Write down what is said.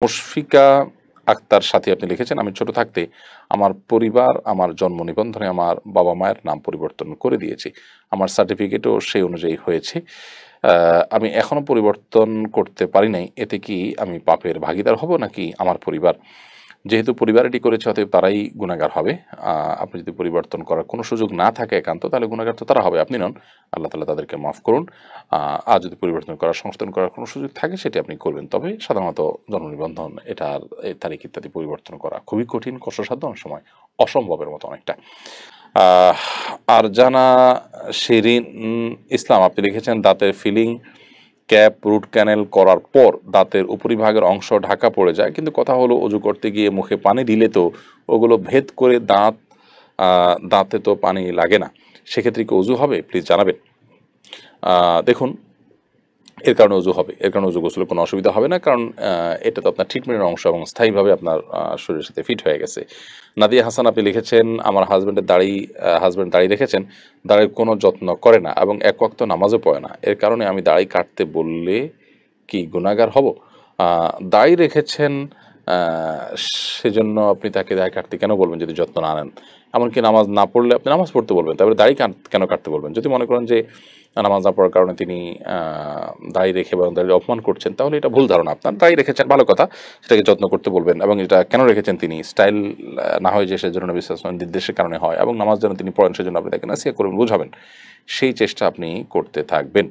মুশফিকা আক্তার সাথী আপনি লিখেছেন, আমি ছোট থাকতে আমার পরিবার আমার জন্ম নিবন্ধনে আমার বাবা মায়ের নাম পরিবর্তন করে দিয়েছি, আমার সার্টিফিকেটও সেই অনুযায়ী হয়েছে। আমি এখনো পরিবর্তন করতে পারি নাই, এতে কি আমি পাপের ভাগীদার হব নাকি আমার পরিবার? যেহেতু পরিবার এটি করেছে অতএব তারাই গুনাহগার হবে। আপনি যদি পরিবর্তন করার কোনো সুযোগ না থাকে একান্ত, তাহলে গুনাহগার তো তারা হবে, আপনি নন। আল্লাহ তাআলা তাদেরকে মাফ করুন। আর যদি পরিবর্তন করার, সংশোধন করার কোনো সুযোগ থাকে সেটি আপনি করবেন। তবে সাধারণত জন্ম নিবন্ধন এটার তারিখ ইত্যাদি পরিবর্তন করা খুবই কঠিন, কষ্টসাধ্য, অনেক সময় অসম্ভবের মতো অনেকটা। আহ আর জানা শিরিন ইসলাম আপনি লিখেছেন, দাঁতের ফিলিং ক্যাপ রুট ক্যানেল করার পর দাঁতের উপরিভাগের অংশ ঢাকা পড়ে যায়, কিন্তু কথা হলো অজু করতে গিয়ে মুখে পানি দিলে তো ওগুলো ভেদ করে দাঁতে তো পানি লাগে না, সেক্ষেত্রে কি অজু হবে? প্লিজ জানাবেন। দেখুন, এর কারণে অজু হবে, এর কারণে অজু গোসলে কোনো অসুবিধা হবে না, কারণ এটা তো আপনার ট্রিটমেন্টের অংশ এবং স্থায়ীভাবে আপনার শরীরের সাথে ফিট হয়ে গেছে। নাদিয়া হাসান আপনি লিখেছেন, আমার হাজব্যান্ড দাড়ি রেখেছেন, দাড়ির কোনো যত্ন করে না এবং এক ওয়াক্ত নামাজও পড়ে না, এর কারণে আমি দাড়ি কাটতে বললে কি গুনাহগার হব? দাড়ি রেখেছেন, সেজন্য আপনি তাকে দাড়ি কাটতে কেন বলবেন যদি যত্ন না নেন? এমনকি নামাজ না পড়লে আপনি নামাজ পড়তে বলবেন, তারপরে দাড়ি কেন কাটতে বলবেন? যদি মনে করেন যে নামাজ না পড়ার কারণে তিনি দাড়ি রেখে বা দাড়ির অপমান করছেন, তাহলে এটা ভুল ধারণা আপনার। দাড়ি রেখেছেন ভালো কথা, সেটাকে যত্ন করতে বলবেন, এবং এটা কেন রেখেছেন তিনি স্টাইল না হয় যে সেজন্য নবী সাল্লাল্লাহু আলাইহি ওয়াসাল্লামের নির্দেশের কারণে হয়, এবং নামাজ যেন তিনি পড়েন সেজন্য আপনি তাকে নাসিহা করবেন, বুঝাবেন, সেই চেষ্টা আপনি করতে থাকবেন।